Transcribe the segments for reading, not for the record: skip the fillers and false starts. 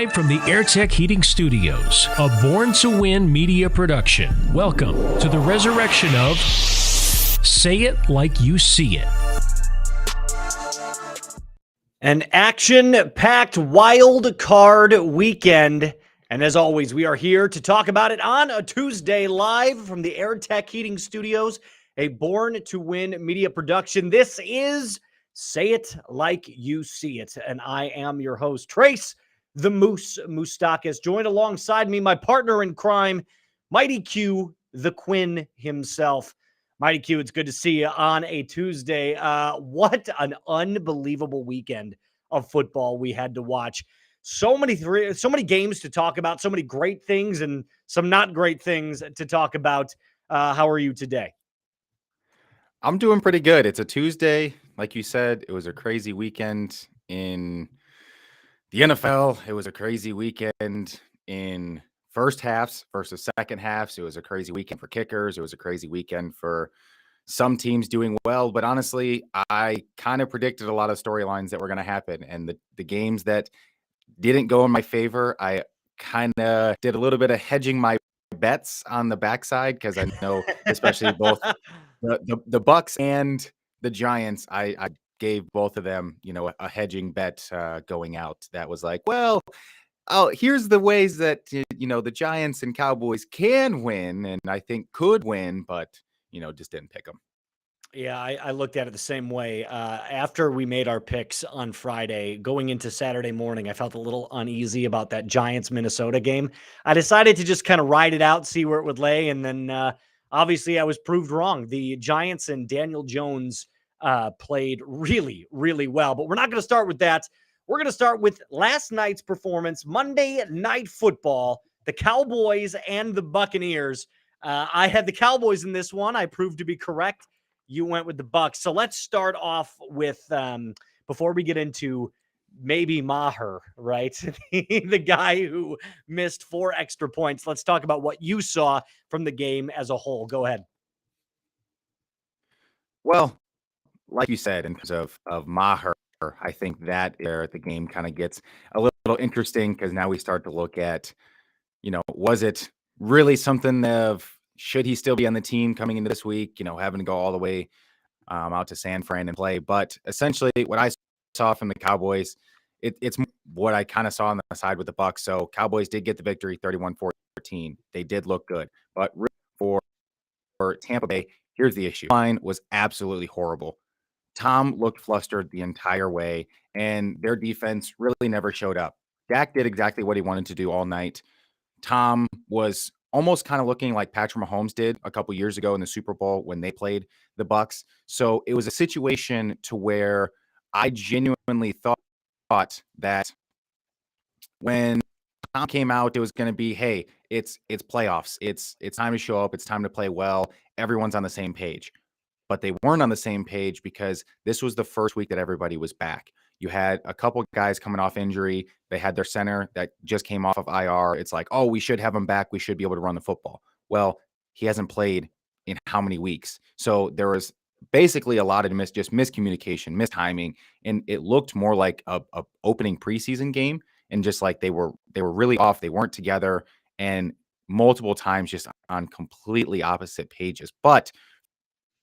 From the AirTech Heating Studios, a Born to Win media production. Welcome to the resurrection of Say It Like You See It. An action-packed wild card weekend. And as always, we are here to talk about it on a Tuesday live from the AirTech Heating Studios, a Born to Win media production. This is Say It Like You See It. And I am your host, Trace the Moose Moustakis. Joined alongside me, my partner in crime, Mighty Q, the Quinn himself. Mighty Q, it's good to see you on a Tuesday. What an unbelievable weekend of football we had to watch. So many games to talk about, so many great things and some not great things to talk about. How are you today? I'm doing pretty good. It's a Tuesday. Like you said, it was a crazy weekend in the NFL. It was a crazy weekend in first halves versus second halves. It was a crazy weekend for kickers. It was a crazy weekend for some teams doing well. But honestly, I kind of predicted a lot of storylines that were going to happen. And the games that didn't go in my favor, I kind of did a little bit of hedging my bets on the backside because I know, especially both the Bucks and the Giants, I gave both of them, a hedging bet going out. That was like, well, here's the ways that, the Giants and Cowboys can win and I think could win, but, just didn't pick them. Yeah, I looked at it the same way. After we made our picks on Friday, going into Saturday morning, I felt a little uneasy about that Giants-Minnesota game. I decided to just kind of ride it out, see where it would lay, and then obviously I was proved wrong. The Giants and Daniel Jones played really, really well. But we're not going to start with that. We're going to start with last night's performance, Monday Night Football, the Cowboys and the Buccaneers. I had the Cowboys in this one. I proved to be correct. You went with the Bucks. So let's start off with, before we get into maybe Maher, right? The guy who missed 4 extra points. Let's talk about what you saw from the game as a whole. Go ahead. Well, like you said, in terms of Maher, I think that the game kind of gets a little interesting because now we start to look at, was it really something of should he still be on the team coming into this week, having to go all the way out to San Fran and play. But essentially what I saw from the Cowboys, it's what I kind of saw on the side with the Bucks. So Cowboys did get the victory 31-14. They did look good. But for Tampa Bay, here's the issue. Line was absolutely horrible. Tom looked flustered the entire way, and their defense really never showed up. Dak did exactly what he wanted to do all night. Tom was almost kind of looking like Patrick Mahomes did a couple years ago in the Super Bowl when they played the Bucks. So it was a situation to where I genuinely thought that when Tom came out, it was going to be, hey, it's playoffs. It's time to show up. It's time to play well. Everyone's on the same page. But they weren't on the same page because this was the first week that everybody was back. You had a couple guys coming off injury. They had their center that just came off of IR. It's like, oh, we should have him back. We should be able to run the football. Well, he hasn't played in how many weeks? So there was basically a lot of miscommunication, mistiming, and it looked more like a opening preseason game. And just like they were really off. They weren't together, and multiple times just on completely opposite pages. But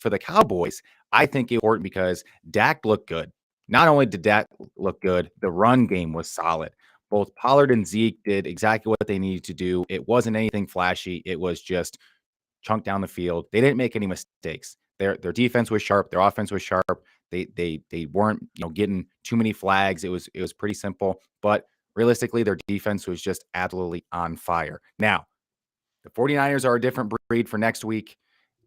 for the Cowboys, I think it was important because Dak looked good. Not only did Dak look good, the run game was solid. Both Pollard and Zeke did exactly what they needed to do. It wasn't anything flashy. It was just chunk down the field. They didn't make any mistakes. Their defense was sharp. Their offense was sharp. They weren't getting too many flags. It was pretty simple. But realistically, their defense was just absolutely on fire. Now, the 49ers are a different breed for next week.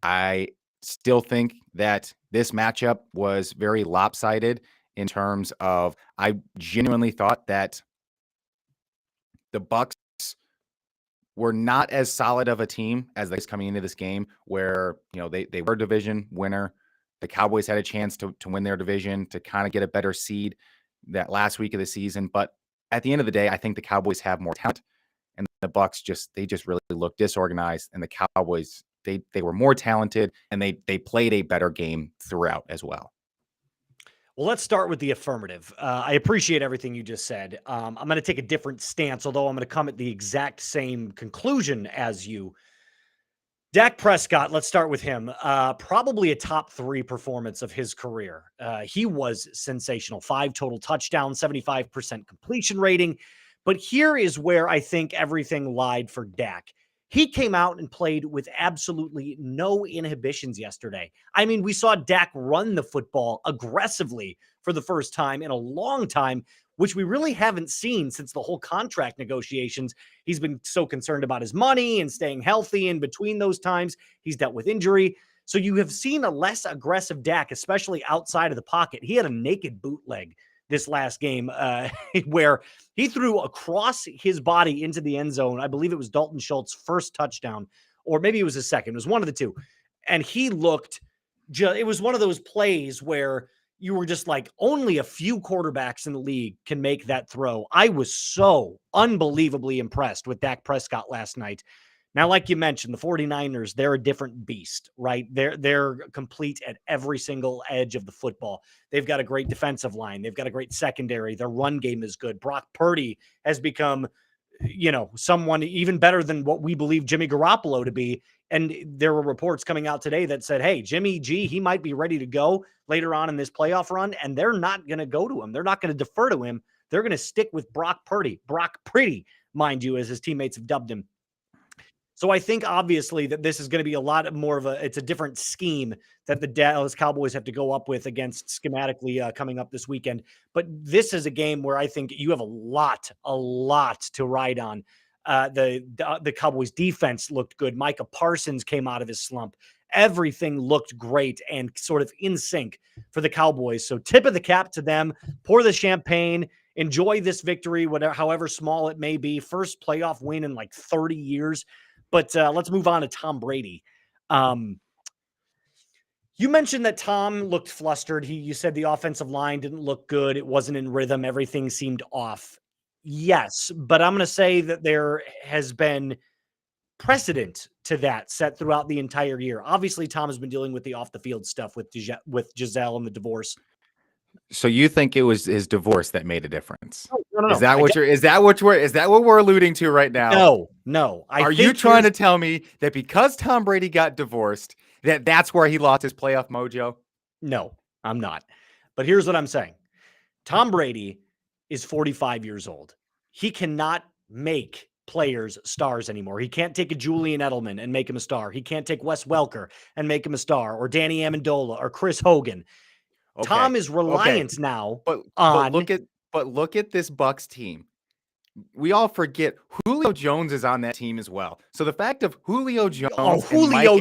I still think that this matchup was very lopsided in terms of I genuinely thought that the Bucks were not as solid of a team as they was coming into this game where, they were a division winner. The Cowboys had a chance to win their division, to kind of get a better seed that last week of the season. But at the end of the day, I think the Cowboys have more talent, and the Bucks just really look disorganized, and the Cowboys, they were more talented, and they played a better game throughout as well. Well, let's start with the affirmative. I appreciate everything you just said. I'm going to take a different stance, although I'm going to come at the exact same conclusion as you. Dak Prescott, let's start with him. Probably a top 3 performance of his career. He was sensational. 5 total touchdowns, 75% completion rating. But here is where I think everything lied for Dak. He came out and played with absolutely no inhibitions yesterday. I mean, we saw Dak run the football aggressively for the first time in a long time, which we really haven't seen since the whole contract negotiations. He's been so concerned about his money and staying healthy in between those times. He's dealt with injury. So you have seen a less aggressive Dak, especially outside of the pocket. He had a naked bootleg this last game where he threw across his body into the end zone. I believe it was Dalton Schultz's first touchdown, or maybe it was his second. It was one of the two. And he looked it was one of those plays where you were just like, only a few quarterbacks in the league can make that throw. I was so unbelievably impressed with Dak Prescott last night. Now, like you mentioned, the 49ers, they're a different beast, right? They're complete at every single edge of the football. They've got a great defensive line. They've got a great secondary. Their run game is good. Brock Purdy has become, someone even better than what we believe Jimmy Garoppolo to be. And there were reports coming out today that said, hey, Jimmy G, he might be ready to go later on in this playoff run, and they're not going to go to him. They're not going to defer to him. They're going to stick with Brock Purdy. Brock Pretty, mind you, as his teammates have dubbed him. So I think obviously that this is going to be a lot more of it's a different scheme that the Dallas Cowboys have to go up with against schematically coming up this weekend. But this is a game where I think you have a lot to ride on. The Cowboys defense looked good. Micah Parsons came out of his slump. Everything looked great and sort of in sync for the Cowboys. So tip of the cap to them. Pour the champagne. Enjoy this victory, however small it may be. First playoff win in like 30 years. But let's move on to Tom Brady. You mentioned that Tom looked flustered. You said the offensive line didn't look good. It wasn't in rhythm. Everything seemed off. Yes, but I'm going to say that there has been precedent to that set throughout the entire year. Obviously, Tom has been dealing with the off-the-field stuff with Giselle and the divorce. So you think it was his divorce that made a difference? No. Is that what we're alluding to right now? No. Are you trying to tell me that because Tom Brady got divorced, that's where he lost his playoff mojo? No, I'm not. But here's what I'm saying. Tom Brady is 45 years old. He cannot make players stars anymore. He can't take a Julian Edelman and make him a star. He can't take Wes Welker and make him a star, or Danny Amendola or Chris Hogan. Okay. Tom is reliant now on. But look at this Bucs team. We all forget Julio Jones is on that team as well. So the fact of Julio Jones, Julio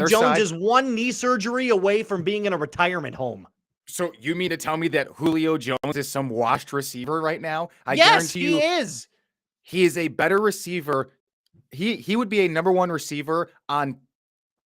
Jones is one knee surgery away from being in a retirement home. So you mean to tell me that Julio Jones is some washed receiver right now? Yes, he is. He is a better receiver. He would be a number one receiver on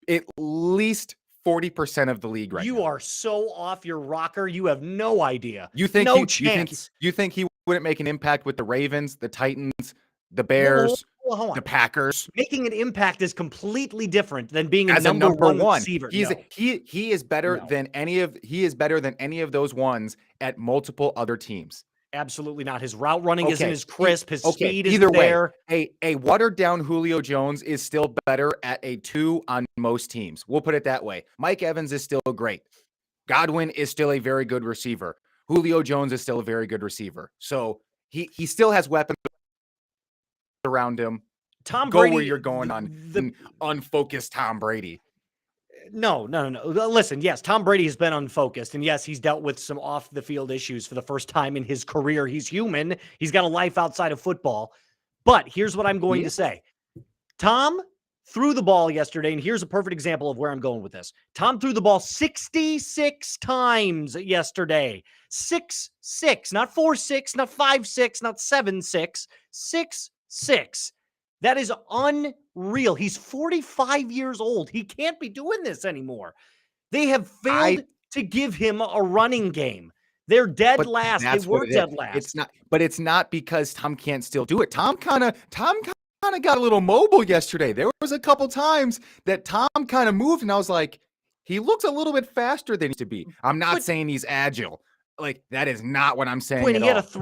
at least 40% of the league right now. You are so off your rocker. You have no idea. You think no chance. You think he wouldn't make an impact with the Ravens, the Titans, the Bears, the Packers? Making an impact is completely different than being a number one receiver. He is better than any of those ones at multiple other teams. Absolutely not. His route running isn't as crisp. His speed isn't either there. Way, a watered down Julio Jones is still better at a 2 on most teams. We'll put it that way. Mike Evans is still great. Godwin is still a very good receiver. Julio Jones is still a very good receiver. So he still has weapons around him. Tom Brady, go where you're going on unfocused Tom Brady. No. Listen, yes, Tom Brady has been unfocused, and yes, he's dealt with some off-the-field issues for the first time in his career. He's human. He's got a life outside of football. But here's what I'm going to say. Tom threw the ball yesterday, and here's a perfect example of where I'm going with this. Tom threw the ball 66 times yesterday. 6-6, not 4-6, not 5-6, not 7-6, 6-6. That is unreal. He's 45 years old. He can't be doing this anymore. They have failed to give him a running game. They're dead last. They were dead last. It's not because Tom can't still do it. Tom kind of got a little mobile yesterday. There was a couple times that Tom kind of moved, and I was like, He looks a little bit faster than he used to be. I'm not But saying he's agile. Like, that is not what I'm saying Quinn, at he had a all. But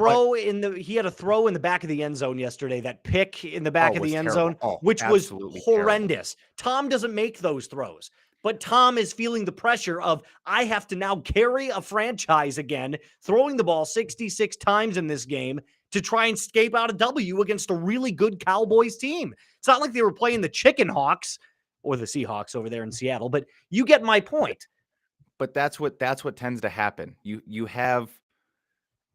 throw in the back of the end zone yesterday. That pick in the back it of was the end terrible. zone, Oh, which was absolutely terrible. horrendous. Tom doesn't make those throws, but Tom is feeling the pressure of I have to now carry a franchise again, throwing the ball 66 times in this game to try and escape out a W against a really good Cowboys team. It's not like they were playing the Chicken Hawks or the Seahawks over there in Seattle, but you get my point. But that's what tends to happen. You have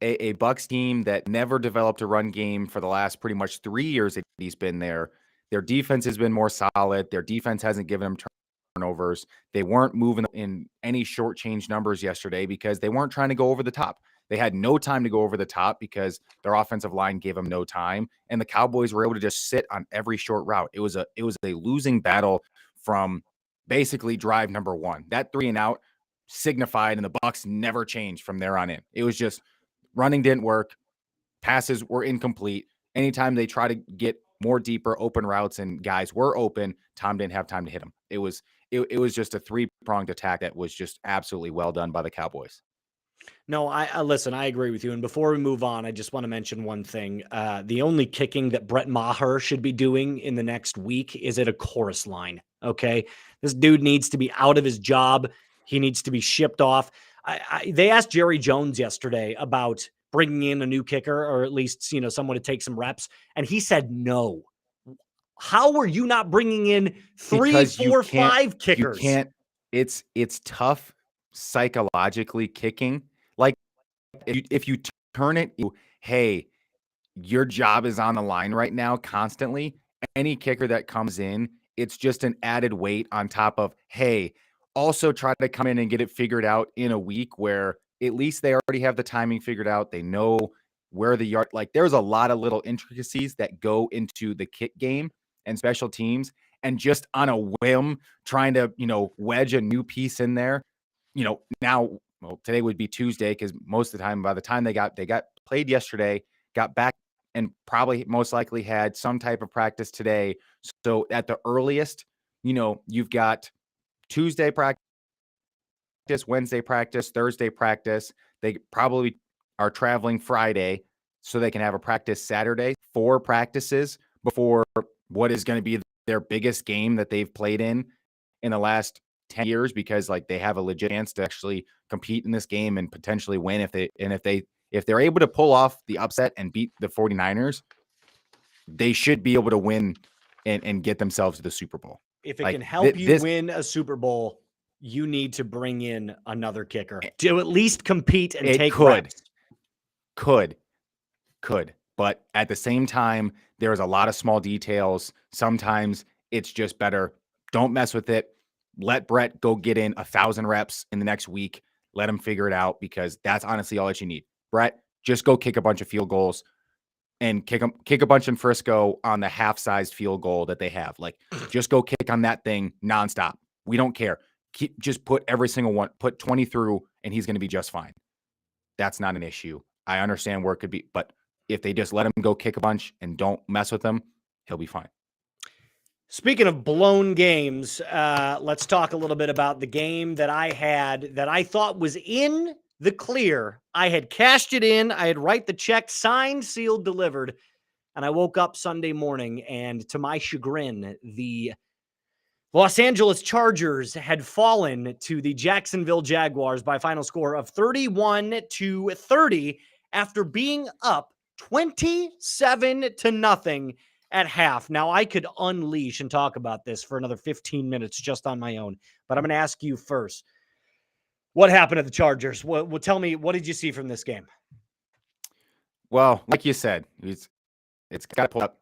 a Bucks team that never developed a run game for the last pretty much 3 years that he's been there. Their defense has been more solid. Their defense hasn't given them turnovers. They weren't moving in any short change numbers yesterday because they weren't trying to go over the top. They had no time to go over the top because their offensive line gave them no time, and the Cowboys were able to just sit on every short route. It was a losing battle from basically drive number 1. That 3 and out signified, and the Bucks never changed from there on in. It was just running didn't work. Passes were incomplete. Anytime they try to get more deeper open routes and guys were open, Tom didn't have time to hit them. It was just a three-pronged attack that was just absolutely well done by the Cowboys. No, I listen, I agree with you. And before we move on, I just want to mention one thing. The only kicking that Brett Maher should be doing in the next week is at a chorus line. Okay. This dude needs to be out of his job. He needs to be shipped off. They asked Jerry Jones yesterday about bringing in a new kicker, or at least, someone to take some reps. And he said, no. How are you not bringing in three, Because four, five kickers? It's tough psychologically kicking. Like, if you turn it, hey, your job is on the line right now constantly. Any kicker that comes in, it's just an added weight on top of, hey, also try to come in and get it figured out in a week where at least they already have the timing figured out. They know where the yard, like, there's a lot of little intricacies that go into the kick game and special teams. And just on a whim, trying to, wedge a new piece in there, now, well, today would be Tuesday because most of the time, by the time they got played yesterday, got back and probably most likely had some type of practice today. So at the earliest, you've got Tuesday practice, Wednesday practice, Thursday practice. They probably are traveling Friday so they can have a practice Saturday, 4 practices before what is going to be their biggest game that they've played in the last 10 years, because like they have a legit chance to actually compete in this game and potentially win if they're able to pull off the upset and beat the 49ers, they should be able to win and get themselves to the Super Bowl. If it Like, can help you win a Super Bowl, you need to bring in another kicker to at least compete and take reps. Could. But at the same time, there's a lot of small details. Sometimes it's just better. Don't mess with it. Let Brett go get in 1,000 reps in the next week. Let him figure it out, because that's honestly all that you need. Brett, just go kick a bunch of field goals and kick a bunch in Frisco on the half-sized field goal that they have. Like, just go kick on that thing nonstop. We don't care. Just put every single one, put 20 through, and he's going to be just fine. That's not an issue. I understand where it could be, but if they just let him go kick a bunch and don't mess with him, he'll be fine. Speaking of blown games, let's talk a little bit about the game that I had that I thought was in the clear. I had cashed it in. I had write the check, signed, sealed, delivered. And I woke up Sunday morning, and to my chagrin, the Los Angeles Chargers had fallen to the Jacksonville Jaguars by a final score of 31-30 after being up 27-0 at half. Now, I could unleash and talk about this for another 15 minutes just on my own, but I'm going to ask you first. What happened to the Chargers? Well, tell me, what did you see from this game? Well, like you said, it's got to pull up.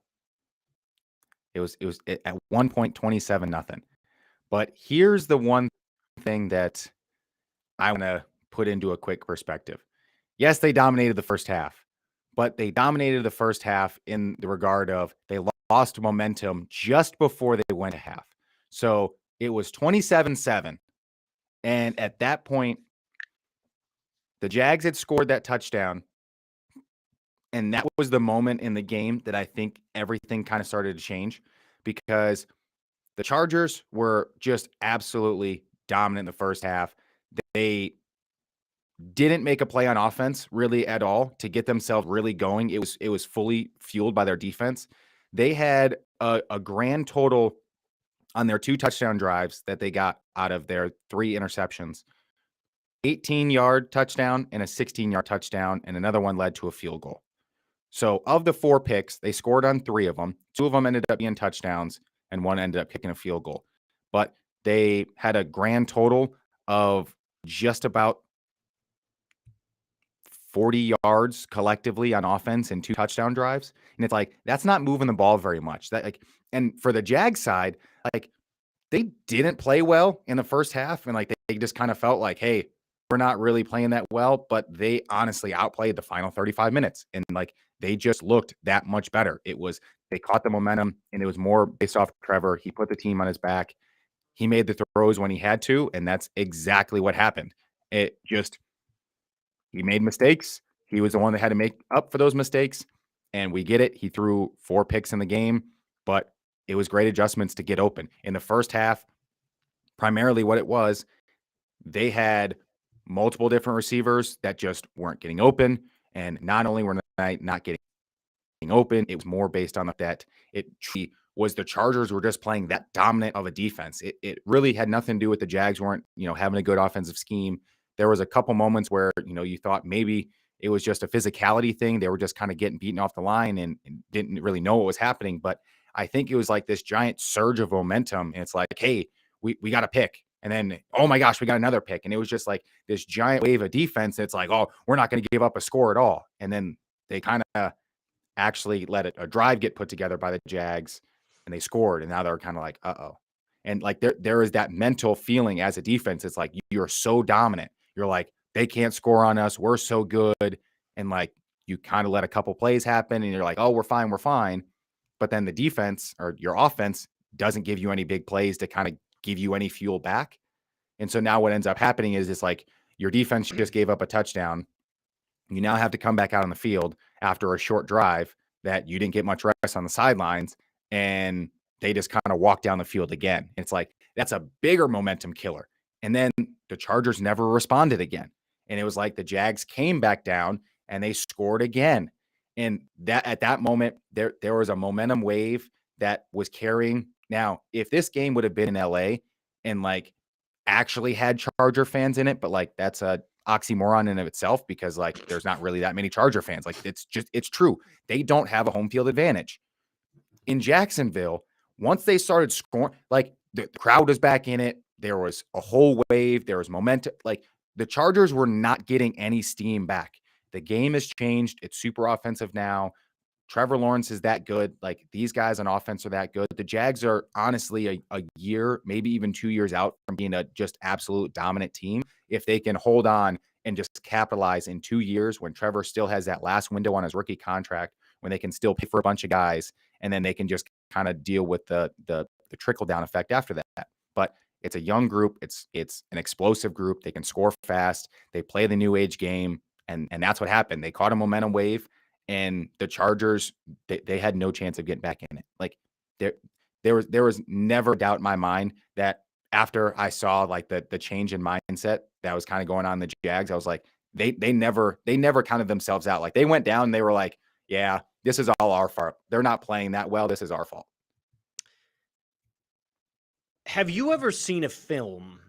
It was at one point 27-0. But here's the one thing that I want to put into a quick perspective. Yes, they dominated the first half, but they dominated the first half in the regard of they lost momentum just before they went to half. So it was 27-7. And at that point, the Jags had scored that touchdown. And that was the moment in the game that I think everything kind of started to change, because the Chargers were just absolutely dominant in the first half. They didn't make a play on offense really at all to get themselves really going. It was fully fueled by their defense. They had a grand total on their 2 touchdown drives that they got out of their 3 interceptions. 18-yard touchdown and a 16-yard touchdown, and another one led to a field goal. So of the 4 picks, they scored on 3 of them. 2 of them ended up being touchdowns, and 1 ended up kicking a field goal. But they had a grand total of just about 40 yards collectively on offense and 2 touchdown drives. And it's like, that's not moving the ball very much. And for the Jags side, like, they didn't play well in the first half. And like, they just kind of felt like, hey, we're not really playing that well, but they honestly outplayed the final 35 minutes. And like, they just looked that much better. They caught the momentum, and it was more based off Trevor. He put the team on his back. He made the throws when he had to. And that's exactly what happened. He made mistakes. He was the one that had to make up for those mistakes. And we get it. He threw 4 picks in the game, but it was great adjustments to get open. In the first half, primarily what it was, they had multiple different receivers that just weren't getting open. And not only were they not getting open, it was more based on that it was the Chargers were just playing that dominant of a defense. It really had nothing to do with the Jags weren't, having a good offensive scheme. There was a couple moments where, you thought maybe it was just a physicality thing. They were just kind of getting beaten off the line and didn't really know what was happening. But I think it was like this giant surge of momentum. And it's like, hey, we got a pick. And then, oh my gosh, we got another pick. And it was just like this giant wave of defense. It's like, oh, we're not going to give up a score at all. And then they kind of actually let a drive get put together by the Jags, and they scored. And now they're kind of like, uh-oh. And like there is that mental feeling as a defense. It's like, you're so dominant. You're like, they can't score on us. We're so good. And like, you kind of let a couple plays happen and you're like, oh, we're fine. But then the defense or your offense doesn't give you any big plays to kind of give you any fuel back. And so now what ends up happening is it's like your defense just gave up a touchdown. You now have to come back out on the field after a short drive that you didn't get much rest on the sidelines, and they just kind of walk down the field again. It's like, that's a bigger momentum killer. And then the Chargers never responded again. And it was like the Jags came back down and they scored again. And that at that moment, there was a momentum wave that was carrying. Now, if this game would have been in LA and like actually had Charger fans in it, but like that's a oxymoron in of itself because like there's not really that many Charger fans. Like it's true. They don't have a home field advantage. In Jacksonville, once they started scoring, like the crowd was back in it. There was a whole wave. There was momentum. Like the Chargers were not getting any steam back. The game has changed. It's super offensive now. Trevor Lawrence is that good. Like these guys on offense are that good. The Jags are honestly a year, maybe even 2 years out from being a just absolute dominant team. If they can hold on and just capitalize in 2 years when Trevor still has that last window on his rookie contract, when they can still pay for a bunch of guys, and then they can just kind of deal with the trickle down effect after that. But it's a young group. It's an explosive group. They can score fast. They play the new age game. And that's what happened. They caught a momentum wave. And the Chargers, they had no chance of getting back in it. Like there was never a doubt in my mind that after I saw like the change in mindset that was kind of going on in the Jags, I was like, they never counted themselves out. Like they went down and they were like, yeah, this is all our fault. They're not playing that well. This is our fault. Have you ever seen a film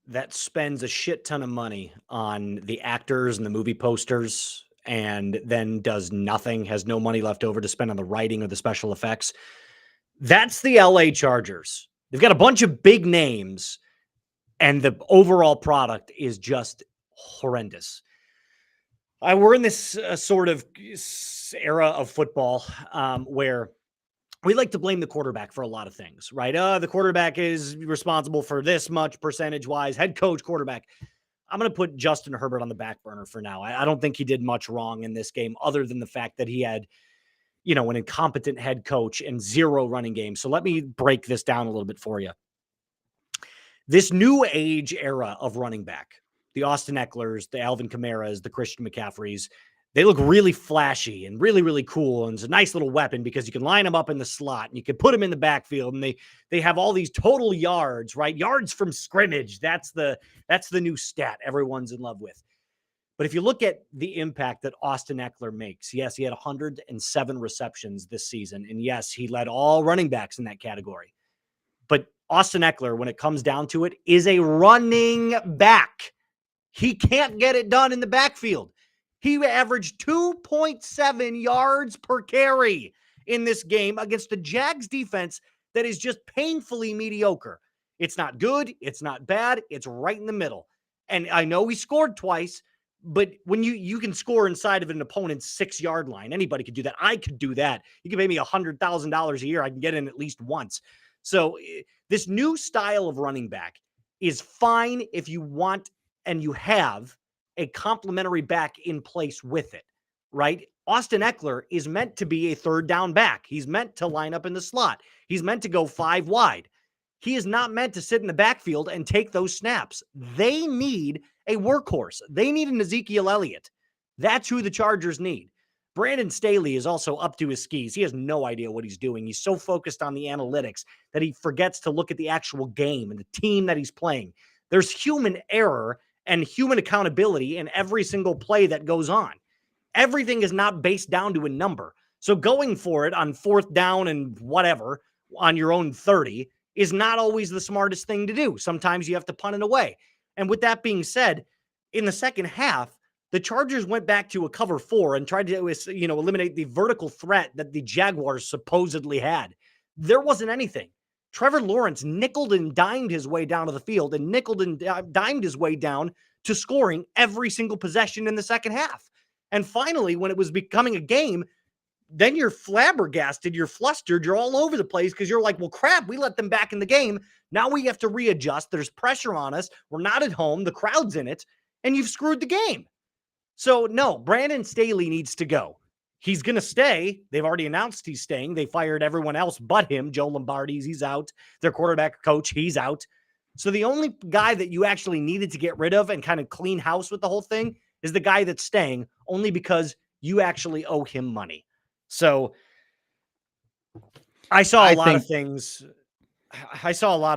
that spends a shit ton of money on the actors and the movie posters and then does nothing, has no money left over to spend on the writing or the special effects? That's the LA Chargers. They've got a bunch of big names, and the overall product is just horrendous. We're in this sort of era of football where we like to blame the quarterback for a lot of things, right? The quarterback is responsible for this much percentage-wise, head coach, quarterback. I'm going to put Justin Herbert on the back burner for now. I don't think he did much wrong in this game other than the fact that he had, an incompetent head coach and zero running game. So let me break this down a little bit for you. This new age era of running back, the Austin Ecklers, the Alvin Kamaras, the Christian McCaffreys, they look really flashy and really, really cool. And it's a nice little weapon because you can line them up in the slot and you can put them in the backfield, and they have all these total yards, right? Yards from scrimmage. That's the new stat everyone's in love with. But if you look at the impact that Austin Eckler makes, yes, he had 107 receptions this season. And yes, he led all running backs in that category. But Austin Eckler, when it comes down to it, is a running back. He can't get it done in the backfield. He averaged 2.7 yards per carry in this game against the Jags defense that is just painfully mediocre. It's not good. It's not bad. It's right in the middle. And I know he scored twice, but when you can score inside of an opponent's 6-yard line, anybody could do that. I could do that. You can pay me $100,000 a year. I can get in at least once. So this new style of running back is fine if you want and you have a complementary back in place with it, right? Austin Eckler is meant to be a third down back. He's meant to line up in the slot. He's meant to go 5 wide. He is not meant to sit in the backfield and take those snaps. They need a workhorse. They need an Ezekiel Elliott. That's who the Chargers need. Brandon Staley is also up to his skis. He has no idea what he's doing. He's so focused on the analytics that he forgets to look at the actual game and the team that he's playing. There's human error and human accountability in every single play that goes on. Everything is not based down to a number. So going for it on 4th down and whatever on your own 30 is not always the smartest thing to do. Sometimes you have to punt it away. And with that being said, in the second half, the Chargers went back to a cover 4 and tried to, eliminate the vertical threat that the Jaguars supposedly had. There wasn't anything. Trevor Lawrence nickeled and dimed his way down to the field and nickeled and dimed his way down to scoring every single possession in the second half. And finally, when it was becoming a game, then you're flabbergasted, you're flustered, you're all over the place because you're like, well, crap, we let them back in the game. Now we have to readjust. There's pressure on us. We're not at home. The crowd's in it, and you've screwed the game. So, no, Brandon Staley needs to go. He's going to stay. They've already announced he's staying. They fired everyone else but him. Joe Lombardi, he's out. Their quarterback coach, he's out. So the only guy that you actually needed to get rid of and kind of clean house with the whole thing is the guy that's staying, only because you actually owe him money. So I saw a lot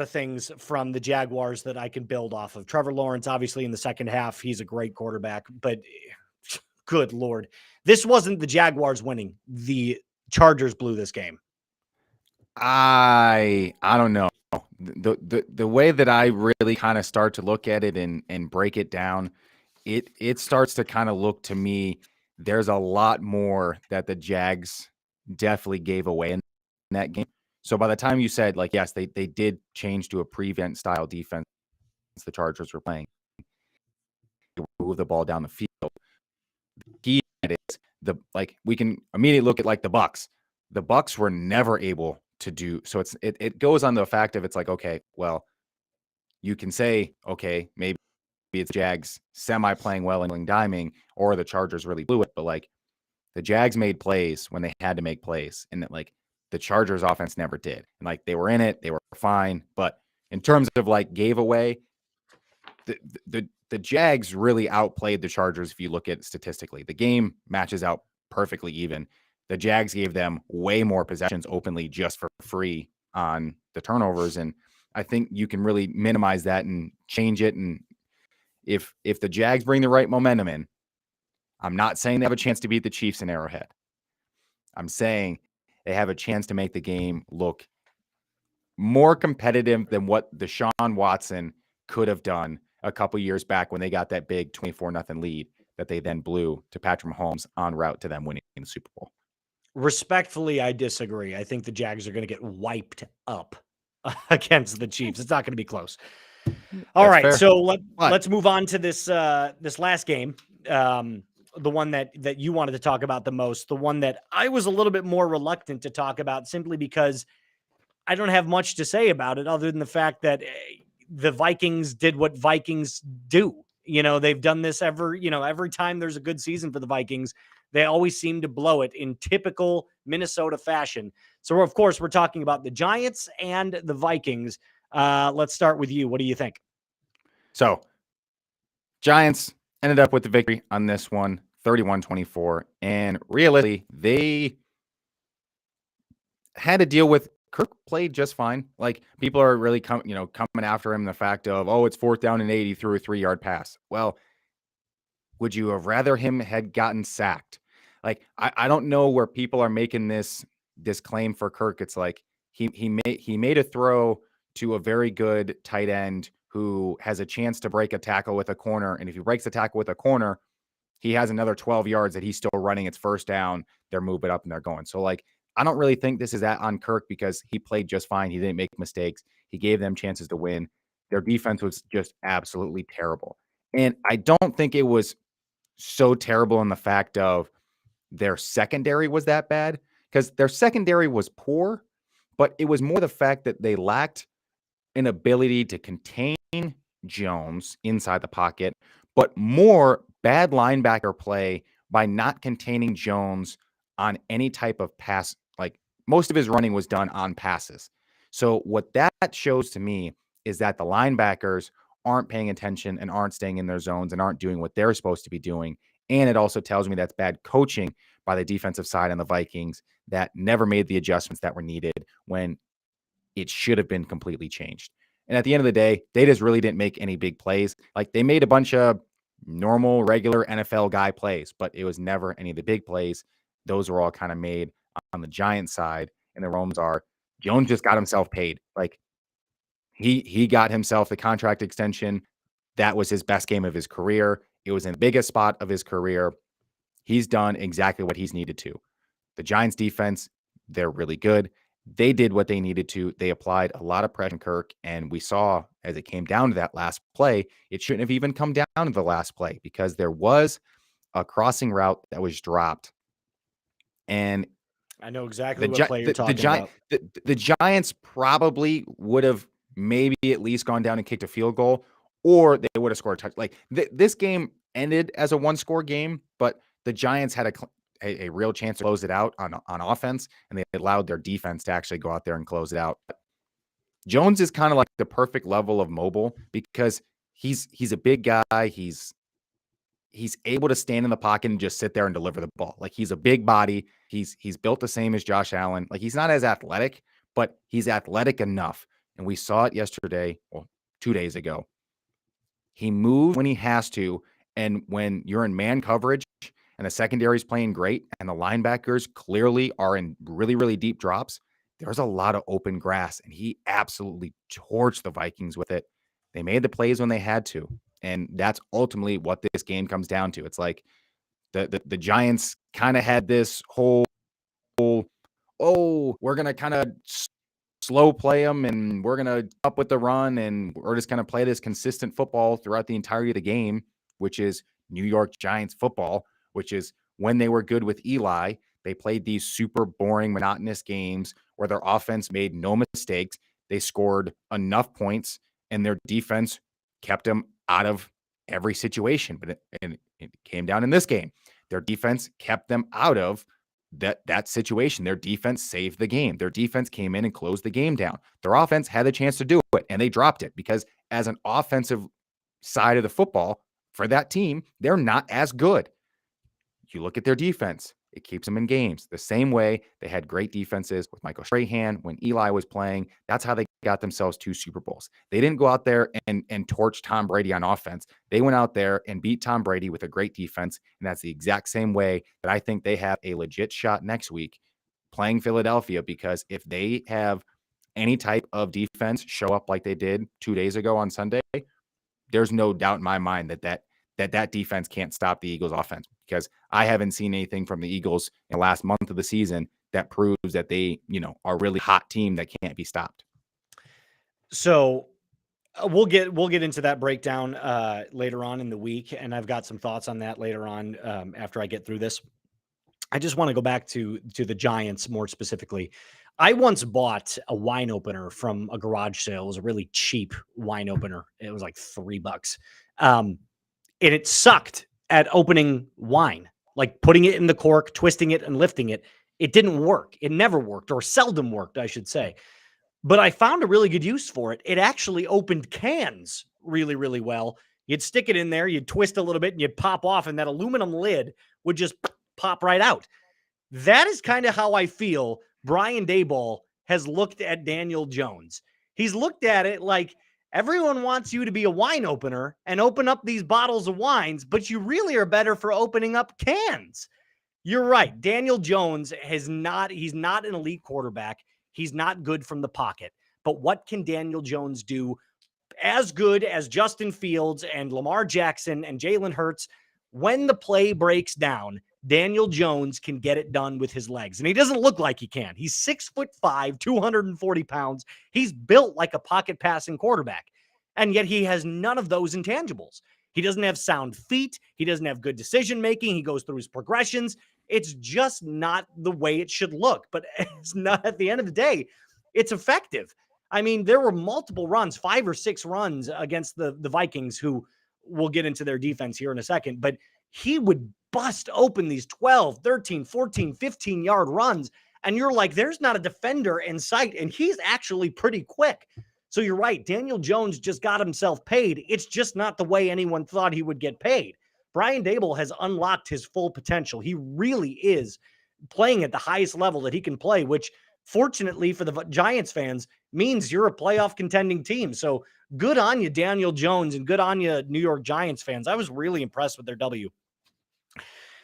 of things from the Jaguars that I can build off of. Trevor Lawrence, obviously in the second half, he's a great quarterback, but good Lord, this wasn't the Jaguars winning. The Chargers blew this game. I don't know. The way that I really kind of start to look at it and break it down, it starts to kind of look to me, there's a lot more that the Jags definitely gave away in that game. So by the time you said, like, yes, they did change to a prevent style defense the Chargers were playing, move the ball down the field. Key is we can immediately look at like the Bucks. The Bucks were never able to do so. It goes on the fact of, it's like, okay, well, you can say, okay, maybe it's Jags semi playing well and diming, or the Chargers really blew it. But like, the Jags made plays when they had to make plays, and that, like, the Chargers offense never did. And like, they were in it, they were fine. But in terms of like gave away, the Jags really outplayed the Chargers. If you look at it statistically, the game matches out perfectly even. The Jags gave them way more possessions openly just for free on the turnovers. And I think you can really minimize that and change it. And if the Jags bring the right momentum in, I'm not saying they have a chance to beat the Chiefs in Arrowhead. I'm saying they have a chance to make the game look more competitive than what Deshaun Watson could have done a couple years back when they got that big 24-0 lead that they then blew to Patrick Mahomes en route to them winning the Super Bowl. Respectfully, I disagree. I think the Jags are going to get wiped up against the Chiefs. It's not going to be close. All right, fair. So let's move on to this last game, the one that you wanted to talk about the most, the one that I was a little bit more reluctant to talk about, simply because I don't have much to say about it other than the fact that the Vikings did what Vikings do. You know, they've done this every time there's a good season for the Vikings, they always seem to blow it in typical Minnesota fashion. So, of course, we're talking about the Giants and the Vikings. Let's start with you. What do you think? So, Giants ended up with the victory on this one. 31-24. And realistically, they had to deal with Kirk played just fine. Like people are really coming after him the fact of, oh, it's 4th down and 8, he threw a 3-yard pass. Well, would you have rather him had gotten sacked? Like I don't know where people are making this claim for Kirk. It's like he made a throw to a very good tight end who has a chance to break a tackle with a corner. And if he breaks the tackle with a corner, he has another 12 yards that he's still running. It's 1st down. They're moving up and they're going. So like, I don't really think this is that on Kirk because he played just fine. He didn't make mistakes. He gave them chances to win. Their defense was just absolutely terrible. And I don't think it was so terrible in the fact of their secondary was that bad because their secondary was poor, but it was more the fact that they lacked an ability to contain Jones inside the pocket, but more bad linebacker play by not containing Jones on any type of pass. Like most of his running was done on passes. So what that shows to me is that the linebackers aren't paying attention and aren't staying in their zones and aren't doing what they're supposed to be doing. And it also tells me that's bad coaching by the defensive side on the Vikings that never made the adjustments that were needed when it should have been completely changed. And at the end of the day, they just really didn't make any big plays. Like they made a bunch of normal, regular NFL guy plays, but it was never any of the big plays. Those were all kind of made on the Giants side. And the Rome's are Jones just got himself paid. Like he got himself the contract extension. That was his best game of his career. It was in the biggest spot of his career. He's done exactly what he's needed to. The Giants defense, they're really good. They did what they needed to. They applied a lot of pressure on Kirk, and we saw as it came down to that last play, it shouldn't have even come down to the last play because there was a crossing route that was dropped. And I know exactly what play you're talking about. The Giants probably would have maybe at least gone down and kicked a field goal, or they would have scored a touch. Like this game ended as a 1-score game, but the Giants had a real chance to close it out on offense, and they allowed their defense to actually go out there and close it out. Jones is kind of like the perfect level of mobile because he's a big guy. He's able to stand in the pocket and just sit there and deliver the ball. Like he's a big body. He's built the same as Josh Allen. Like he's not as athletic, but he's athletic enough. And we saw it yesterday, well, 2 days ago. He moves when he has to. And when you're in man coverage and the secondary is playing great and the linebackers clearly are in really, really deep drops, there's a lot of open grass. And he absolutely torched the Vikings with it. They made the plays when they had to. And that's ultimately what this game comes down to. It's like the Giants kind of had this whole, oh, we're going to kind of slow play them and we're going to up with the run and we're just going to play this consistent football throughout the entirety of the game, which is New York Giants football, which is when they were good with Eli, they played these super boring, monotonous games where their offense made no mistakes. They scored enough points and their defense kept them out of every situation. But it came down in this game. Their defense kept them out of that situation. Their defense saved the game. Their defense came in and closed the game down. Their offense had the chance to do it, and they dropped it because as an offensive side of the football for that team, they're not as good. You look at their defense. It keeps them in games. The same way they had great defenses with Michael Strahan when Eli was playing. That's how they got themselves 2 Super Bowls. They didn't go out there and torch Tom Brady on offense. They went out there and beat Tom Brady with a great defense. And that's the exact same way that I think they have a legit shot next week playing Philadelphia, because if they have any type of defense show up like they did 2 days ago on Sunday, there's no doubt in my mind that defense can't stop the Eagles offense, because I haven't seen anything from the Eagles in the last month of the season that proves that they, are a really hot team that can't be stopped. So we'll get into that breakdown later on in the week. And I've got some thoughts on that later on after I get through this. I just want to go back to the Giants more specifically. I once bought a wine opener from a garage sale. It was a really cheap wine opener. It was like $3. And it sucked at opening wine, like putting it in the cork, twisting it and lifting it. It didn't work. It never worked, or seldom worked, I should say. But I found a really good use for it. It actually opened cans really, really well. You'd stick it in there, you'd twist a little bit, and you'd pop off, and that aluminum lid would just pop right out. That is kind of how I feel Brian Daboll has looked at Daniel Jones. He's looked at it like everyone wants you to be a wine opener and open up these bottles of wines, but you really are better for opening up cans. You're right. Daniel Jones he's not an elite quarterback. He's not good from the pocket. But what can Daniel Jones do as good as Justin Fields and Lamar Jackson and Jalen Hurts? When the play breaks down, Daniel Jones can get it done with his legs. And he doesn't look like he can. He's 6'5", 240 pounds. He's built like a pocket passing quarterback. And yet he has none of those intangibles. He doesn't have sound feet. He doesn't have good decision making. He goes through his progressions. It's just not the way it should look. But it's not, at the end of the day, it's effective. I mean, there were multiple runs, 5 or 6 runs against the Vikings, who we'll get into their defense here in a second. But he would bust open these 12, 13, 14, 15-yard runs. And you're like, there's not a defender in sight. And he's actually pretty quick. So you're right. Daniel Jones just got himself paid. It's just not the way anyone thought he would get paid. Brian Daboll has unlocked his full potential. He really is playing at the highest level that he can play, which fortunately for the Giants fans means you're a playoff contending team. So good on you, Daniel Jones, and good on you, New York Giants fans. I was really impressed with their W.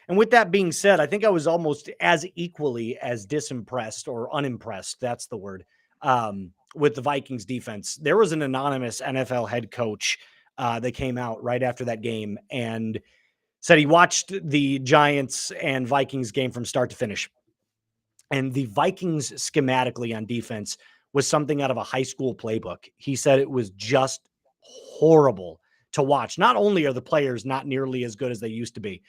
And with that being said, I think I was almost as equally as disimpressed or unimpressed, that's the word, with the Vikings defense. There was an anonymous NFL head coach that came out right after that game and said he watched the Giants and Vikings game from start to finish. And the Vikings schematically on defense was something out of a high school playbook. He said it was just horrible to watch. Not only are the players not nearly as good as they used to be,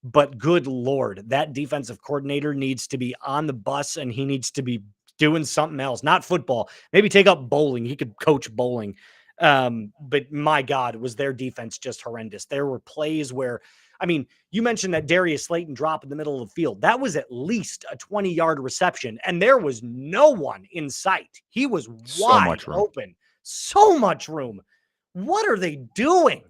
but good Lord, that defensive coordinator needs to be on the bus and he needs to be doing something else, not football. Maybe take up bowling. He could coach bowling. But my God, was their defense just horrendous. There were plays where, I mean, you mentioned that Darius Slayton drop in the middle of the field. That was at least a 20-yard reception, and there was no one in sight. He was wide open. So much room. What are they doing?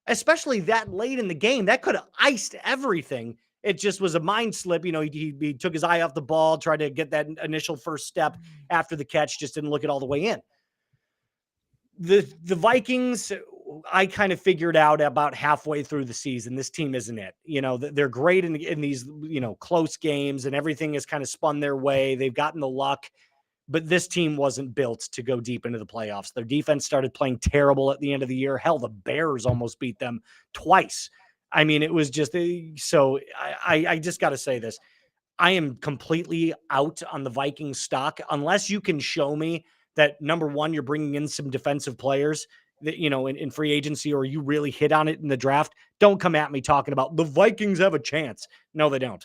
Especially that late in the game. That could have iced everything. It just was a mind slip. You know, he took his eye off the ball, tried to get that initial first step after the catch, just didn't look it all the way in. The Vikings, I kind of figured out about halfway through the season, this team isn't it. You know, they're great in these, you know, close games and everything has kind of spun their way. They've gotten the luck, but this team wasn't built to go deep into the playoffs. Their defense started playing terrible at the end of the year. Hell, the Bears almost beat them twice. I mean, it was just, so I just got to say this. I am completely out on the Vikings stock unless you can show me that, number one, you're bringing in some defensive players that, you know, in free agency, or you really hit on it in the draft. Don't come at me talking about the Vikings have a chance. No, they don't.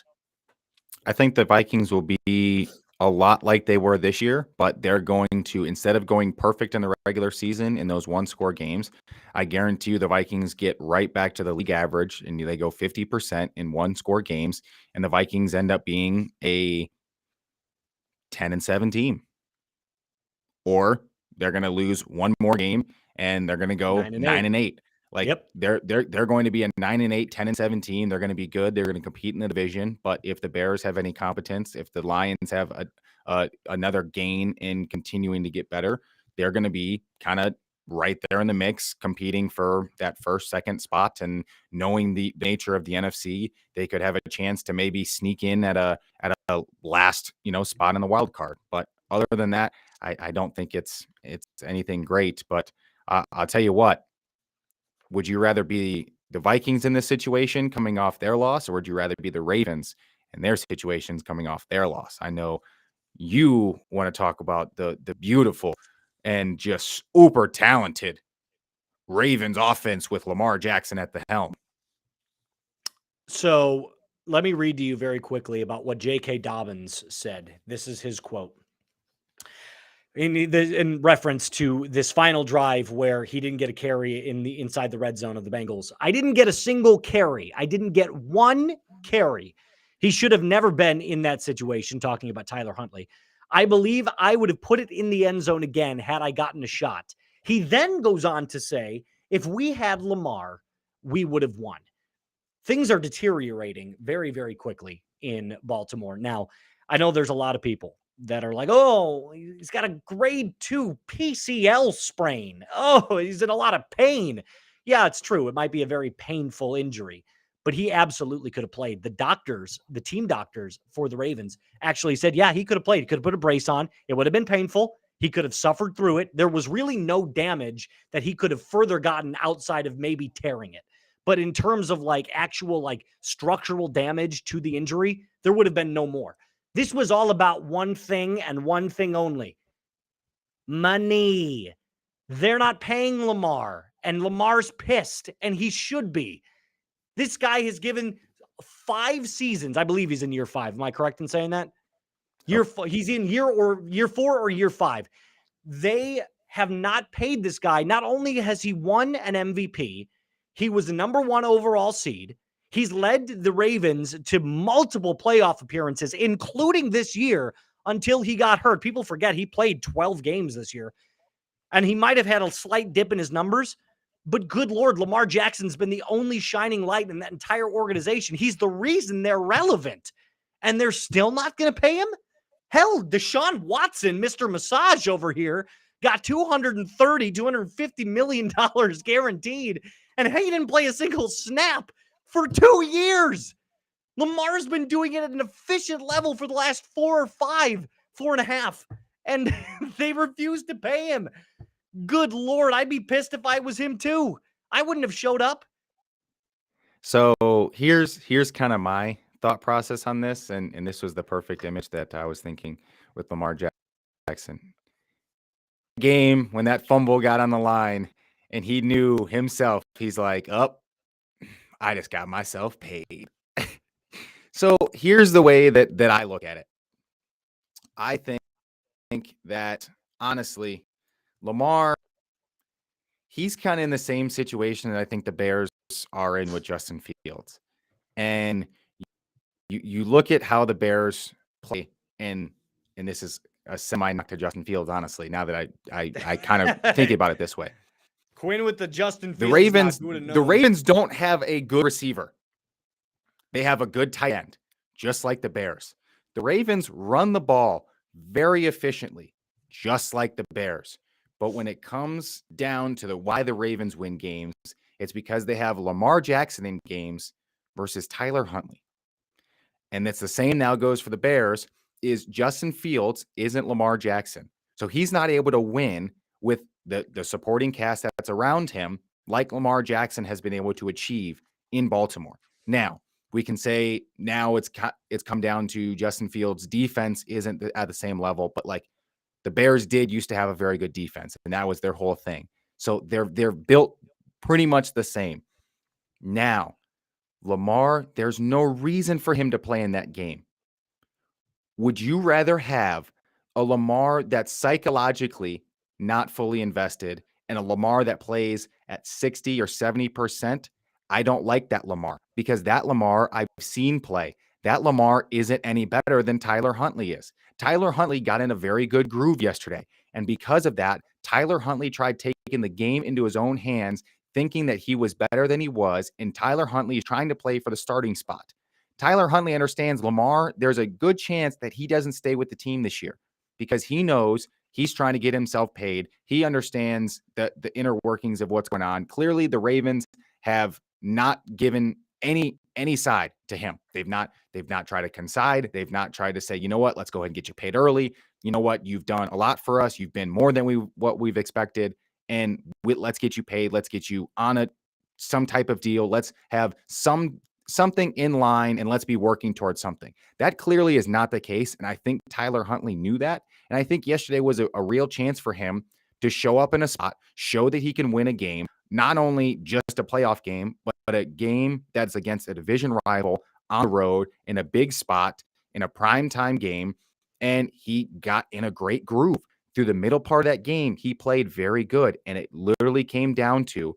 I think the Vikings will be a lot like they were this year, but they're going to, instead of going perfect in the regular season in those one-score games, I guarantee you the Vikings get right back to the league average and they go 50% in one-score games, and the Vikings end up being a 10-7 team. Or they're going to lose one more game and they're going to go 9-8. Like, yep. they're going to be a 9-8, 10-7 team. They're going to be good. They're going to compete in the division. But if the Bears have any competence, if the Lions have another gain in continuing to get better, they're going to be kind of right there in the mix, competing for that first, second spot. And knowing the nature of the NFC, they could have a chance to maybe sneak in at a last, you know, spot in the wild card. But other than that, I don't think it's anything great. But I'll tell you what. Would you rather be the Vikings in this situation coming off their loss, or would you rather be the Ravens in their situations coming off their loss? I know you want to talk about the beautiful and just super talented Ravens offense with Lamar Jackson at the helm. So let me read to you very quickly about what J.K. Dobbins said. This is his quote. In reference to this final drive where he didn't get a carry inside the red zone of the Bengals. I didn't get a single carry. I didn't get one carry. He should have never been in that situation, talking about Tyler Huntley. I believe I would have put it in the end zone again had I gotten a shot. He then goes on to say, If we had Lamar, we would have won. Things are deteriorating very, very quickly in Baltimore. Now, I know there's a lot of people that are like, oh, he's got a grade 2 PCL sprain. Oh, he's in a lot of pain. Yeah, it's true. It might be a very painful injury, but he absolutely could have played. The doctors, the team doctors for the Ravens actually said, yeah, he could have played. He could have put a brace on. It would have been painful. He could have suffered through it. There was really no damage that he could have further gotten outside of maybe tearing it. But in terms of like actual like structural damage to the injury, there would have been no more. This was all about one thing and one thing only: money. They're not paying Lamar, and Lamar's pissed, and he should be. This guy has given 5 seasons. I believe he's in year 5. Am I correct in saying that? He's in year 4 or year 5. They have not paid this guy. Not only has he won an MVP, he was the number 1 overall seed. He's led the Ravens to multiple playoff appearances, including this year, until he got hurt. People forget he played 12 games this year, and he might have had a slight dip in his numbers. But good Lord, Lamar Jackson's been the only shining light in that entire organization. He's the reason they're relevant, and they're still not going to pay him? Hell, Deshaun Watson, Mr. Massage over here, got $250 million guaranteed, and he didn't play a single snap for 2 years. Lamar's been doing it at an efficient level for the last 4.5, and they refused to pay him. Good Lord, I'd be pissed if I was him too. I wouldn't have showed up. So here's kind of my thought process on this, and this was the perfect image that I was thinking with Lamar Jackson. Game when that fumble got on the line and he knew himself, he's like, oh, I just got myself paid. So here's the way that I look at it. I think that honestly, Lamar, he's kind of in the same situation that I think the Bears are in with Justin Fields. And you look at how the Bears play, and this is a semi-knock to Justin Fields, honestly, now that I kind of think about it this way. Quinn with the Justin Fields. The Ravens don't have a good receiver. They have a good tight end, just like the Bears. The Ravens run the ball very efficiently, just like the Bears. But when it comes down to why the Ravens win games, it's because they have Lamar Jackson in games versus Tyler Huntley. And it's the same now goes for the Bears, is Justin Fields isn't Lamar Jackson. So he's not able to win with the supporting cast that's around him like Lamar Jackson has been able to achieve in Baltimore. Now, we can say now it's come down to Justin Fields' defense isn't at the same level, but like the Bears did used to have a very good defense, and that was their whole thing. So they're built pretty much the same. Now, Lamar, there's no reason for him to play in that game. Would you rather have a Lamar that's psychologically not fully invested and a Lamar that plays at 60 or 70%? I don't like that Lamar, because that Lamar I've seen play. That Lamar isn't any better than Tyler Huntley is. Tyler Huntley got in a very good groove yesterday. And because of that, Tyler Huntley tried taking the game into his own hands, thinking that he was better than he was. And Tyler Huntley is trying to play for the starting spot. Tyler Huntley understands Lamar, there's a good chance that he doesn't stay with the team this year because he knows he's trying to get himself paid. He understands the inner workings of what's going on. Clearly, the Ravens have not given any side to him. They've not tried to concede. They've not tried to say, you know what, let's go ahead and get you paid early. You know what, you've done a lot for us. You've been more than what we've expected, and let's get you paid. Let's get you on some type of deal. Let's have something in line, and let's be working towards something. That clearly is not the case, and I think Tyler Huntley knew that. And I think yesterday was a real chance for him to show up in a spot, show that he can win a game, not only just a playoff game, but a game that's against a division rival on the road in a big spot in a primetime game. And he got in a great groove. Through the middle part of that game, he played very good. And it literally came down to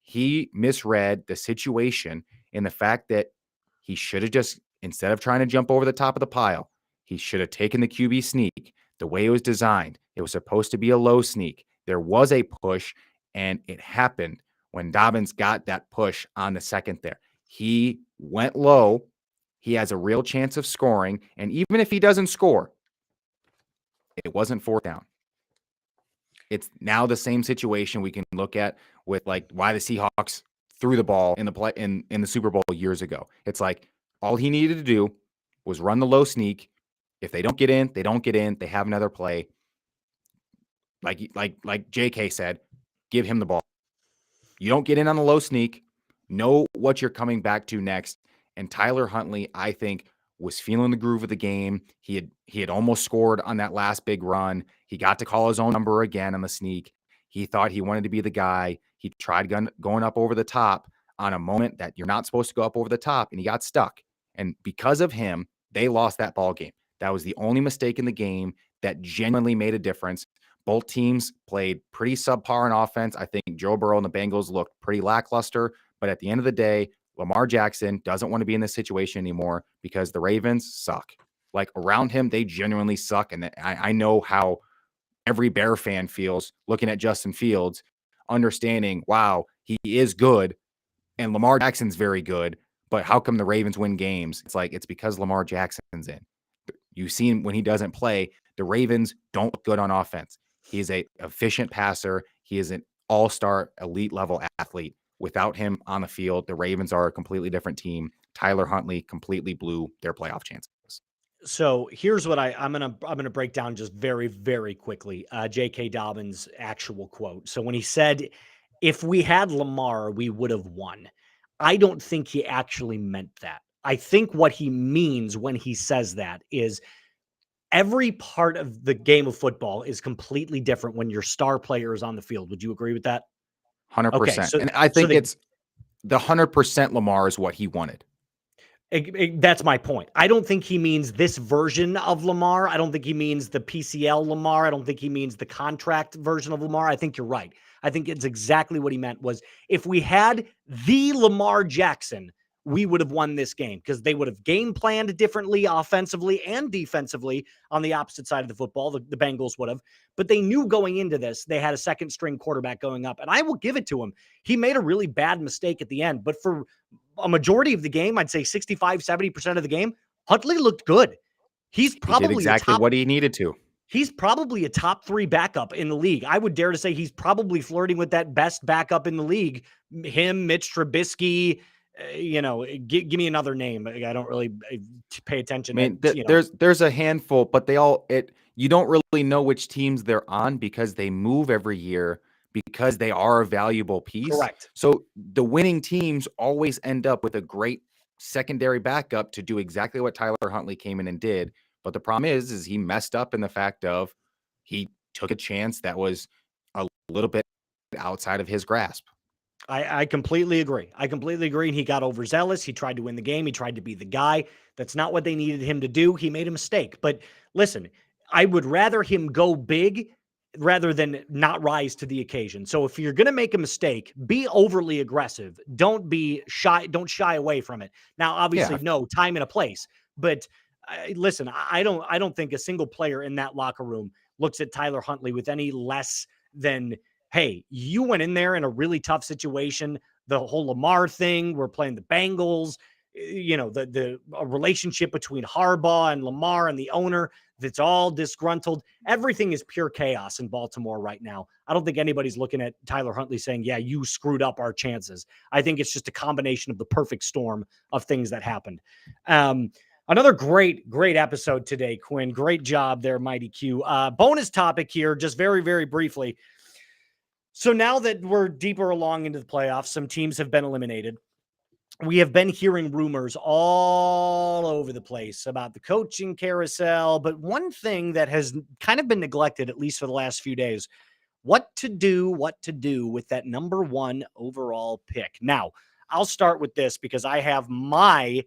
he misread the situation in the fact that he should have just, instead of trying to jump over the top of the pile, he should have taken the QB sneak the way it was designed. It was supposed to be a low sneak. There was a push, and it happened when Dobbins got that push on the second there. He went low. He has a real chance of scoring. And even if he doesn't score, it wasn't fourth down. It's now the same situation we can look at with like why the Seahawks threw the ball in the play in the Super Bowl years ago. It's like all he needed to do was run the low sneak. If they don't get in, they don't get in. They have another play. Like JK said, give him the ball. You don't get in on the low sneak. Know what you're coming back to next. And Tyler Huntley, I think, was feeling the groove of the game. He had almost scored on that last big run. He got to call his own number again on the sneak. He thought he wanted to be the guy. He tried going up over the top on a moment that you're not supposed to go up over the top, and he got stuck. And because of him, they lost that ball game. That was the only mistake in the game that genuinely made a difference. Both teams played pretty subpar in offense. I think Joe Burrow and the Bengals looked pretty lackluster. But at the end of the day, Lamar Jackson doesn't want to be in this situation anymore because the Ravens suck. Like around him, they genuinely suck. And I know how every Bear fan feels looking at Justin Fields, understanding, wow, he is good. And Lamar Jackson's very good. But how come the Ravens win games? It's like, it's because Lamar Jackson's in. You've seen when he doesn't play, the Ravens don't look good on offense. He's an efficient passer. He is an all-star elite level athlete. Without him on the field, the Ravens are a completely different team. Tyler Huntley completely blew their playoff chances. So here's what I'm gonna break down just very, very quickly. J.K. Dobbins' actual quote. So when he said, "If we had Lamar, we would have won," I don't think he actually meant that. I think what he means when he says that is every part of the game of football is completely different when your star player is on the field. Would you agree with that? 100%. Okay, so and I think it's the 100% Lamar is what he wanted. That's my point. I don't think he means this version of Lamar. I don't think he means the PCL Lamar. I don't think he means the contract version of Lamar. I think you're right. I think it's exactly what he meant was if we had the Lamar Jackson, we would have won this game because they would have game planned differently offensively and defensively on the opposite side of the football. The Bengals would have, but they knew going into this, they had a second string quarterback going up, and I will give it to him. He made a really bad mistake at the end, but for a majority of the game, I'd say 65, 70% of the game, Huntley looked good. He did exactly what he needed to. He's probably a top 3 backup in the league. I would dare to say he's probably flirting with that best backup in the league. Him, Mitch Trubisky, give me another name. I don't really pay attention. I mean, there's a handful, but you don't really know which teams they're on because they move every year because they are a valuable piece. Correct. So the winning teams always end up with a great secondary backup to do exactly what Tyler Huntley came in and did. But the problem is he messed up in the fact of he took a chance that was a little bit outside of his grasp. I completely agree. And he got overzealous. He tried to win the game. He tried to be the guy. That's not what they needed him to do. He made a mistake. But listen, I would rather him go big rather than not rise to the occasion. So if you're going to make a mistake, be overly aggressive. Don't be shy. Don't shy away from it. Now, obviously, no time and a place. But listen, I don't think a single player in that locker room looks at Tyler Huntley with any less than, hey, you went in there in a really tough situation. The whole Lamar thing, we're playing the Bengals, the relationship between Harbaugh and Lamar and the owner, that's all disgruntled. Everything is pure chaos in Baltimore right now. I don't think anybody's looking at Tyler Huntley saying, yeah, you screwed up our chances. I think it's just a combination of the perfect storm of things that happened. Another great episode today, Quinn. Great job there, Mighty Q. Bonus topic here, just very, very briefly. So now that we're deeper along into the playoffs, some teams have been eliminated. We have been hearing rumors all over the place about the coaching carousel, but one thing that has kind of been neglected, at least for the last few days, what to do with that number 1 overall pick. Now, I'll start with this because I have my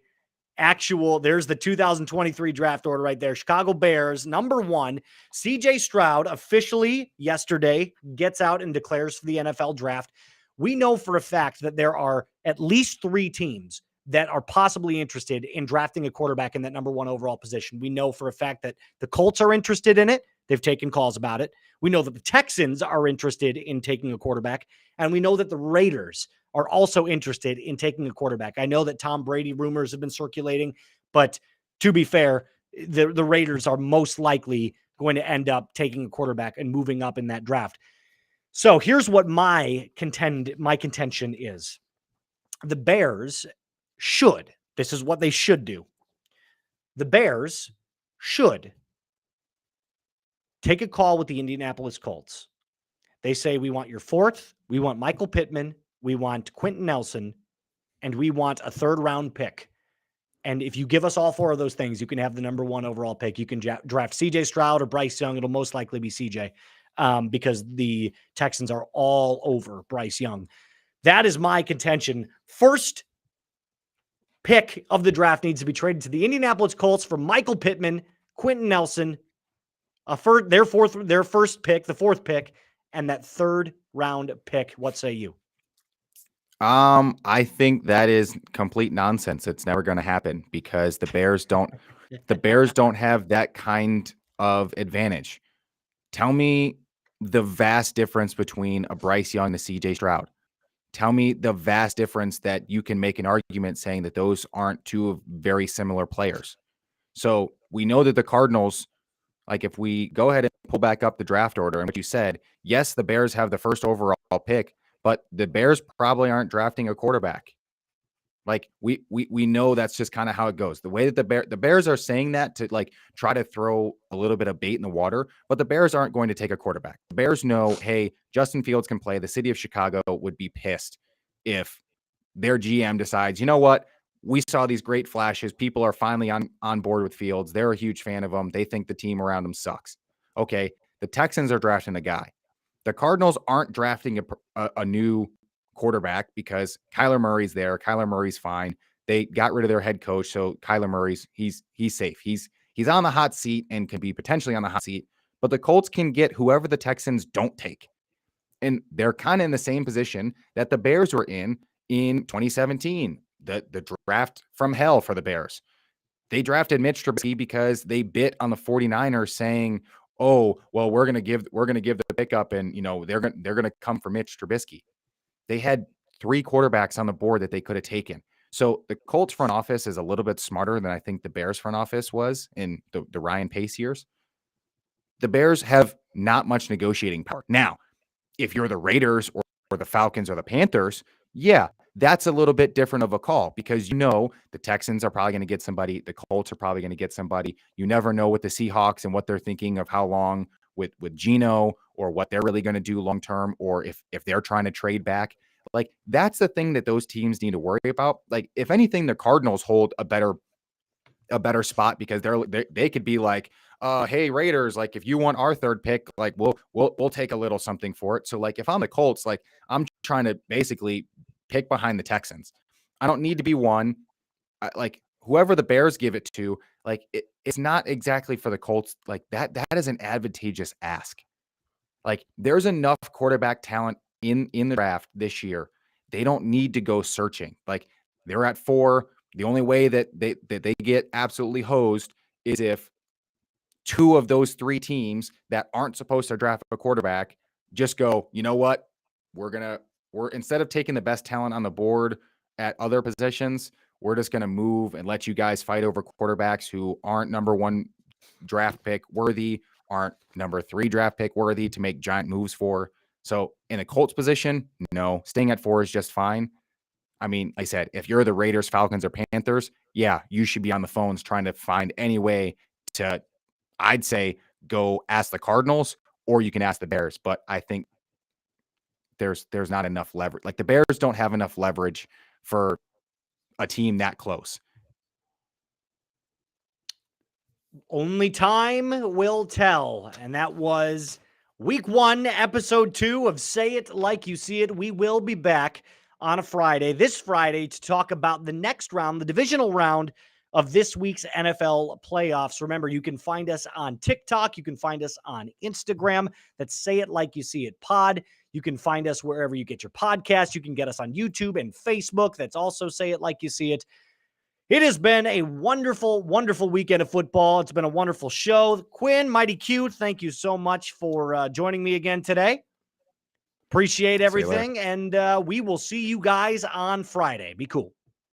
there's the 2023 draft order right there. Chicago Bears, number 1, CJ Stroud officially yesterday gets out and declares for the NFL draft. We know for a fact that there are at least 3 teams that are possibly interested in drafting a quarterback in that number 1 overall position. We know for a fact that the Colts are interested in it. They've taken calls about it. We know that the Texans are interested in taking a quarterback, and we know that the Raiders are also interested in taking a quarterback. I know that Tom Brady rumors have been circulating, but to be fair, the Raiders are most likely going to end up taking a quarterback and moving up in that draft. So here's what my contention is. The Bears should, this is what they should do. The Bears should take a call with the Indianapolis Colts. They say, we want your fourth, we want Michael Pittman, we want Quentin Nelson, and we want a third-round pick. And if you give us all four of those things, you can have the number one overall pick. You can draft CJ Stroud or Bryce Young. It'll most likely be CJ because the Texans are all over Bryce Young. That is my contention. First pick of the draft needs to be traded to the Indianapolis Colts for Michael Pittman, Quentin Nelson, their first pick, the fourth pick, and that third round pick. What say you? I think that is complete nonsense. It's never going to happen because the Bears don't have that kind of advantage. Tell me the vast difference between a Bryce Young and a CJ Stroud. Tell me the vast difference that you can make an argument saying that those aren't two very similar players. So we know that the Cardinals, like if we go ahead and pull back up the draft order and what you said, yes, the Bears have the first overall pick, but the Bears probably aren't drafting a quarterback. Like we know that's just kind of how it goes. The way that the Bears are saying that to like try to throw a little bit of bait in the water, but the Bears aren't going to take a quarterback. The Bears know, hey, Justin Fields can play. The city of Chicago would be pissed if their GM decides, you know what? We saw these great flashes. People are finally on board with Fields. They're a huge fan of him. They think the team around him sucks. Okay, the Texans are drafting a guy. The Cardinals aren't drafting a new quarterback because Kyler Murray's there. Kyler Murray's fine. They got rid of their head coach, so Kyler Murray's he's safe. He's on the hot seat and can be potentially on the hot seat. But the Colts can get whoever the Texans don't take, and they're kind of in the same position that the Bears were in 2017. The draft from hell for the Bears. They drafted Mitch Trubisky because they bit on the 49ers saying, "Oh, well, we're going to give the pickup and, you know, they're going to come for Mitch Trubisky." They had 3 quarterbacks on the board that they could have taken. So the Colts front office is a little bit smarter than I think the Bears front office was in the Ryan Pace years. The Bears have not much negotiating power. Now, if you're the Raiders or the Falcons or the Panthers, yeah, that's a little bit different of a call because you know the Texans are probably going to get somebody. The Colts are probably going to get somebody. You never know with the Seahawks and what they're thinking of how long with Geno or what they're really going to do long term, or if they're trying to trade back. Like that's the thing that those teams need to worry about. Like if anything, the Cardinals hold a better spot because they could be like, hey Raiders, like if you want our third pick, like we'll take a little something for it. So like if I'm the Colts, like I'm trying to basically pick behind the Texans. I don't need to be one. Like whoever the Bears give it to, like it's not exactly for the Colts. Like that is an advantageous ask. Like there's enough quarterback talent in the draft this year. They don't need to go searching. Like they're at 4. The only way that they get absolutely hosed is if 2 of those 3 teams that aren't supposed to draft a quarterback just go, you know what? We're instead of taking the best talent on the board at other positions, we're just going to move and let you guys fight over quarterbacks who aren't number 1 draft pick worthy, aren't number 3 draft pick worthy to make giant moves for. So in a Colts position, no, staying at 4 is just fine. I mean, like I said, if you're the Raiders, Falcons, or Panthers, yeah, you should be on the phones trying to find any way to, I'd say, go ask the Cardinals or you can ask the Bears. But I think there's not enough leverage. Like the Bears don't have enough leverage for a team that close. Only time will tell. And that was week 1, episode 2 of Say It Like You See It. We will be back on a Friday, this Friday, to talk about the next round, the divisional round of this week's NFL playoffs. Remember, you can find us on TikTok. You can find us on Instagram. That's Say It Like You See It Pod. You can find us wherever you get your podcasts. You can get us on YouTube and Facebook. That's also Say It Like You See It. It has been a wonderful, wonderful weekend of football. It's been a wonderful show. Quinn, Mighty Q, thank you so much for joining me again today. Appreciate everything, and we will see you guys on Friday. Be cool.